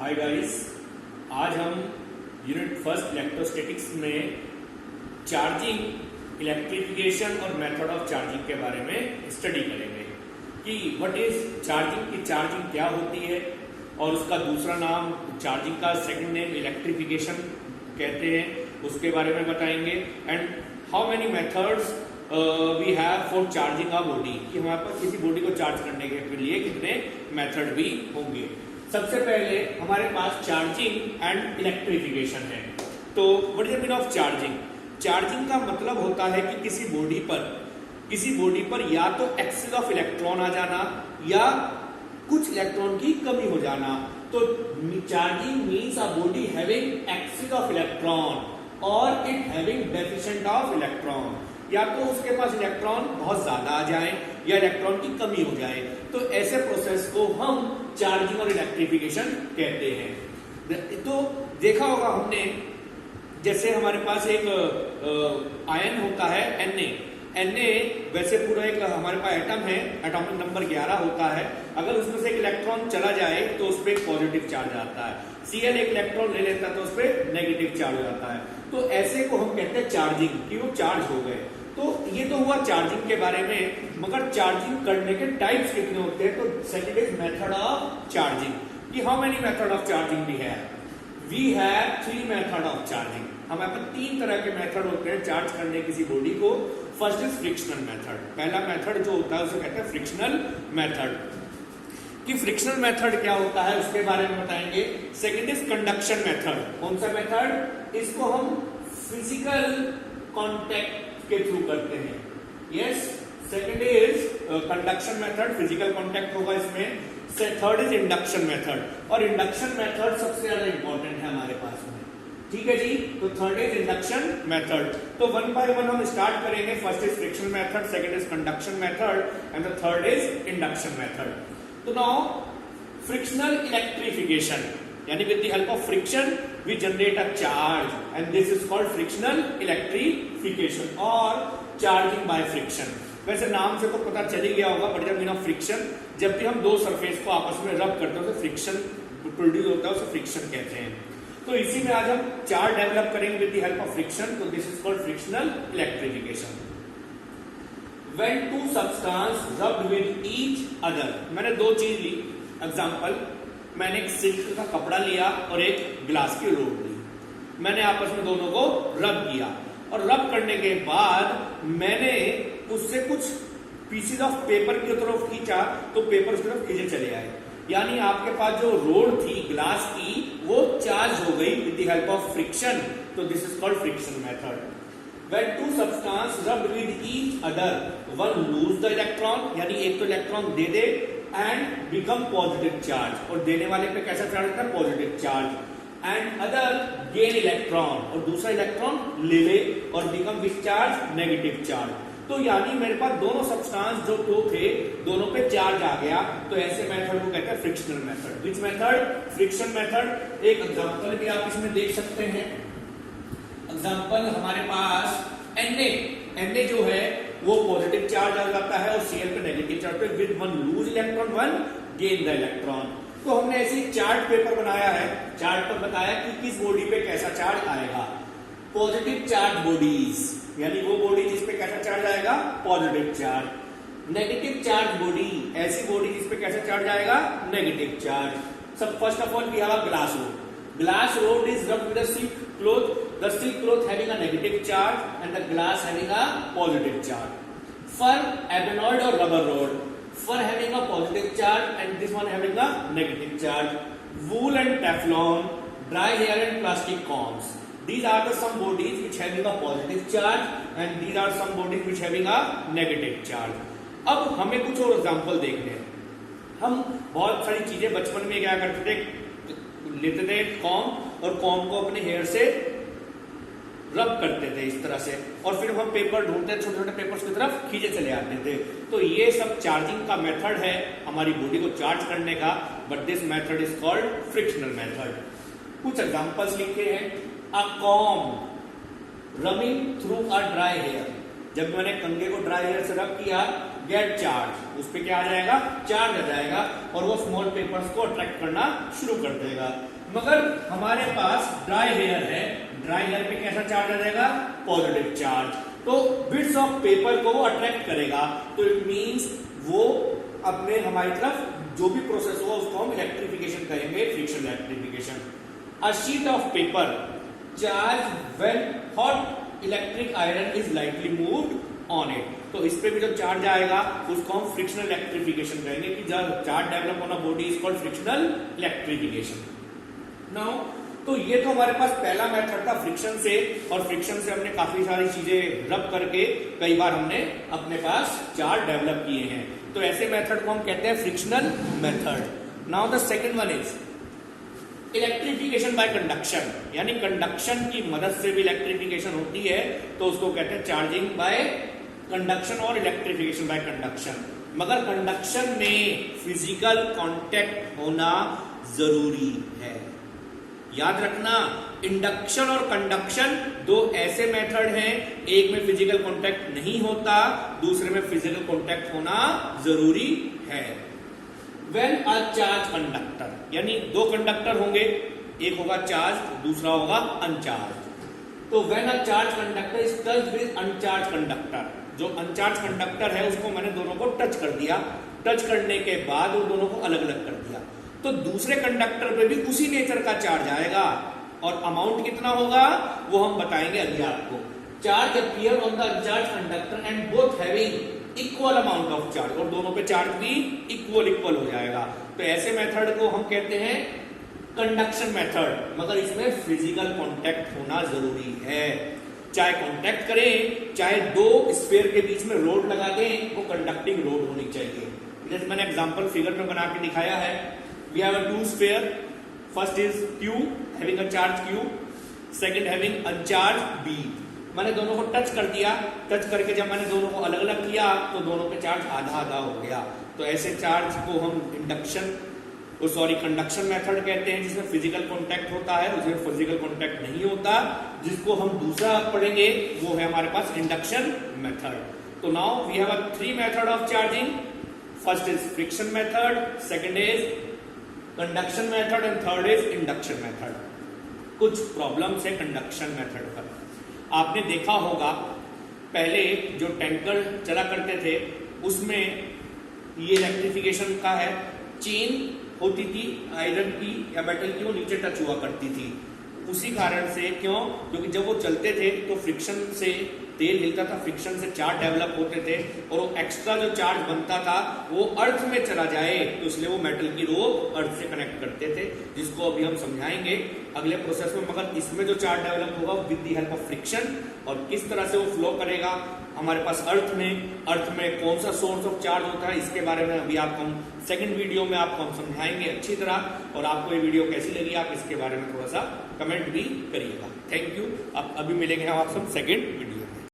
Hi guys, आज हम unit first electrostatics में चार्जिंग, इलेक्ट्रिफिकेशन और मेथड ऑफ चार्जिंग के बारे में स्टडी करेंगे कि व्हाट इज चार्जिंग, की चार्जिंग क्या होती है और उसका दूसरा नाम चार्जिंग का सेकंड नेम इलेक्ट्रिफिकेशन कहते हैं, उसके बारे में बताएंगे। And how many methods we have for charging a body, कि हमारे पास किसी बॉडी को चार्ज करने के लिए कितने मेथड भी होंगे। सबसे पहले हमारे पास चार्जिंग एंड इलेक्ट्रिफिकेशन है। तो what is the meaning of charging? Charging का मतलब होता है कि किसी बॉडी पर या तो एक्सेस ऑफ इलेक्ट्रॉन आ जाना या कुछ इलेक्ट्रॉन की कमी हो जाना। तो charging means a body having excess of electron और it having deficient of electron, या तो उसके पास इलेक्ट्रॉन बहुत ज्यादा आ जाए या इलेक्ट्रॉन की कमी हो जाए। तो ऐसे प्रोसेस को हम चार्जिंग और इलेक्ट्रिफिकेशन कहते हैं। तो देखा होगा हमने, जैसे हमारे पास एक आयन होता है Na वैसे पूरा एक हमारे पास एटम है, एटॉमिक नंबर 11 होता है। अगर उसमें से एक इलेक्ट्रॉन चला जाए तो उस पर एक पॉजिटिव चार्ज आता है, Cl एक इलेक्ट्रॉन ले लेता है तो उस पर नेगेटिव चार्ज हो जाता है। तो ऐसे को हम कहते हैं चार्जिंग, कि वो चार्ज हो गए। तो ये तो हुआ चार्जिंग के बारे में, मगर चार्जिंग करने के टाइप्स कितने होते हैं? तो second is method of charging, कि how many method of charging we have 3 method of charging. हमारे पास 3 तरह के मेथड होते हैं चार्ज करने किसी बॉडी को। फर्स्ट इज फ्रिक्शनल मेथड, पहला मेथड जो होता है उसे कहते हैं फ्रिक्शनल मेथड। कि फ्रिक्शनल मेथड क्या होता है उसके बारे में बताएंगे। Second is conduction method. कौन सा मेथड? इसको हम फिजिकल कांटेक्ट के थ्रू करते हैं। Yes, second is conduction method, physical contact होगा इसमें। थर्ड इज इंडक्शन मेथड, और इंडक्शन मेथड सबसे ज्यादा इंपॉर्टेंट है हमारे पास में। ठीक है जी, तो थर्ड इज इंडक्शन मेथड। तो वन बाय वन हम स्टार्ट करेंगे। First is frictional method, second is conduction method and the third is induction method. तो नाउ फ्रिक्शनल इलेक्ट्रिफिकेशन, यानी with the help of friction we generate a charge and this is called frictional electrification और charging by friction. वैसे नाम से तो पता चल ही गया होगा, but the meaning of friction, जब भी हम दो सरफेस को आपस में रब करते हैं तो फ्रिक्शन प्रोड्यूस होता है, उसे फ्रिक्शन कहते हैं। तो इसी में आज हम चार्ज डेवलप करेंगे with the help of friction. तो this is called frictional electrification. When two substance rubbed with each other, मैंने दो चीज ली। एग्जाम्पल, मैंने एक सिल्क का कपड़ा लिया और एक ग्लास की रोड ली। मैंने आपस में दोनों को रब किया और रब करने के बाद मैंने उससे कुछ पीसेज ऑफ पेपर की तरफ खींचा तो पेपर उसकी तरफ खींचे चले आए। यानी आपके पास जो रोड थी ग्लास की वो चार्ज हो गई with the help of friction. तो this is called friction method. When two substance rubbed with each other, one lose the electron, यानी एक तो electron they they and become positive charge, और देने वाले पे कैसा चार्ज होता है? Positive charge. And other gain electron, और दूसरा इलेक्ट्रॉन ले ले और become which charge? Negative charge. तो यानी मेरे पास दोनों सब्सटेंस जो दो थे दोनों पे चार्ज आ गया। तो ऐसे मेथड को कहते हैं frictional method. Which method? Friction method. एक एग्जांपल भी आप इसमें देख सकते हैं। एग्जाम्पल, हमारे पास Na जो है वो पॉजिटिव चार्ज आ जाता है और Cl पे नेगेटिव चार्ज पे, with one loose electron one gain the electron. तो हमने ऐसे चार्ट पेपर बनाया है, चार्ट पर बताया कि किस बॉडी पे कैसा चार्ज आएगा। पॉजिटिव चार्ज बॉडीज, यानी वो बॉडी जिसपे कैसा चार्ज आएगा? Positive charge. Negative charge body, ऐसी बॉडी जिसपे कैसा चार्ज आएगा? Negative charge. सब first of all we have a glass rod. Glass rod is rubbed with a silk cloth. The silk cloth having a negative charge and the glass having a positive charge. For ebonite or rubber rod, for having a positive charge and this one having a negative charge. Wool and Teflon, dry hair and plastic combs. These are the some bodies which having a positive charge and these are some bodies which having a negative charge. अब हमें कुछ और example देखने हैं। हम बहुत सारी चीजें बचपन में क्या करते थे, लेते थे कॉम और कॉम को अपने हेयर से रब करते थे इस तरह से, और फिर हम पेपर ढूंढते थे, छोटे छोटे पेपर्स की तरफ खींचे चले आते थे। तो ये सब चार्जिंग का मेथड है हमारी बॉडी को चार्ज करने का, but this method is called frictional method. कुछ एग्जांपल्स लिखे हैं। A comb rubbing through a dry hair, जब मैंने कंघे को ड्राई हेयर से रब किया गेट चार्ज, उस पर क्या आ जाएगा, चार्ज आ जाएगा और वो स्मॉल पेपर्स को अट्रैक्ट करना शुरू कर देगा। मगर हमारे पास ड्राई हेयर है, ड्राई हेयर पे कैसा चार्ज आ जाएगा, पॉजिटिव चार्ज, तो बिट्स ऑफ पेपर को वो अट्रैक्ट करेगा, तो इट मींस वो अपने हमारी तरफ जो भी प्रोसेस होगा उसको हम इलेक्ट्रिफिकेशन कहेंगे, friction electrification. A sheet of paper charge when hot electric iron is lightly moved on it, तो इस पे भी जब चार्ज आएगा उसको हम फ्रिक्शनल इलेक्ट्रिफिकेशन कहेंगे कि जब चार्ज डेवलप होना body is called frictional electrification. Now तो ये तो हमारे पास पहला मेथड था फ्रिक्शन से, और फ्रिक्शन से हमने काफी सारी चीजें रब करके कई बार हमने अपने पास चार्ज डेवलप किए हैं, तो ऐसे मेथड को हम कहते हैं frictional method. Now the second one is electrification bye conduction, यानी कंडक्शन की मदद से भी इलेक्ट्रिफिकेशन होती है, तो उसको कहते हैं चार्जिंग बाय कंडक्शन और इलेक्ट्रिफिकेशन बाय कंडक्शन। मगर कंडक्शन में फिजिकल कांटेक्ट होना जरूरी है। याद रखना, इंडक्शन और कंडक्शन दो ऐसे मेथड हैं, एक में फिजिकल कांटेक्ट नहीं होता, दूसरे में फिजिकल कांटेक्ट होना जरूरी है। व्हेन अ चार्ज कंडक्टर, यानी दो कंडक्टर होंगे, एक होगा चार्ज, दूसरा होगा अनचार्ज, तो when a charge conductor is touched with अनचार्ज conductor, जो अनचार्ज कंडक्टर है उसको मैंने दोनों को टच कर दिया, टच करने के बाद उन दोनों को अलग अलग कर दिया, तो दूसरे कंडक्टर पे भी उसी नेचर का चार्ज आएगा, और अमाउंट कितना होगा वो हम बताएंगे अभी आपको। Charge appear on the अनचार्ज conductor and both having equal amount of charge, और दोनों पे चार्ज भी इक्वल हो जाएगा, तो ऐसे मेथड को हम कहते हैं कंडक्शन मेथड। मगर इसमें फिजिकल कांटेक्ट होना जरूरी है, चाहे कांटेक्ट करें, चाहे दो स्फीयर के बीच में रोड लगा दें, वो कंडक्टिंग रोड होनी चाहिए। जैसे मैंने एग्जांपल फिगर में बना के दिखाया है, we have a two sphere, first is q having a charge q, second having uncharged b, मैंने दोनों को टच कर दिया, टच करके जब मैंने दोनों को अलग अलग किया तो दोनों पे चार्ज आधा आधा हो गया, तो ऐसे चार्ज को हम इंडक्शन कंडक्शन मेथड कहते हैं, जिसमें फिजिकल कांटेक्ट होता है, उसमें फिजिकल कांटेक्ट नहीं होता, जिसको हम दूसरा पढ़ेंगे वो है हमारे पास इंडक्शन मेथड। तो now we have a three method of charging, first is friction method, second is conduction method and third is induction method. कुछ प्रॉब्लम्स है कंडक्शन मेथड पर। आपने देखा होगा पहले जो टैंकर चला करते थे उसमें ये इलेक्ट्रिफिकेशन का है, चेन होती थी आयरन की या मेटल की, वो नीचे टच हुआ करती थी, उसी कारण से, क्यों, क्योंकि जब वो चलते थे तो फ्रिक्शन से तेल हिलता था, फ्रिक्शन से चार्ज डेवलप होते थे, और वो एक्स्ट्रा जो चार्ज बनता था वो अर्थ में चला जाए, तो इसलिए वो मेटल की रो अर्थ से कनेक्ट करते थे, जिसको अभी हम समझाएंगे अगले प्रोसेस में। मगर इसमें जो चार्ज डेवलप होगा with the help of friction, और किस तरह से वो फ्लो करेगा हमारे पास अर्थ में कौन सा सोर्स ऑफ चार्ज होता है, इसके बारे में अभी आपको हम सेकंड वीडियो में आपको हम समझाएंगे अच्छी तरह। और आपको ये वीडियो कैसी लगी आप इसके बारे में थोड़ा सा कमेंट भी करिएगा। Thank you. अब अभी मिलेंगे हम आपसे सेकंड वीडियो।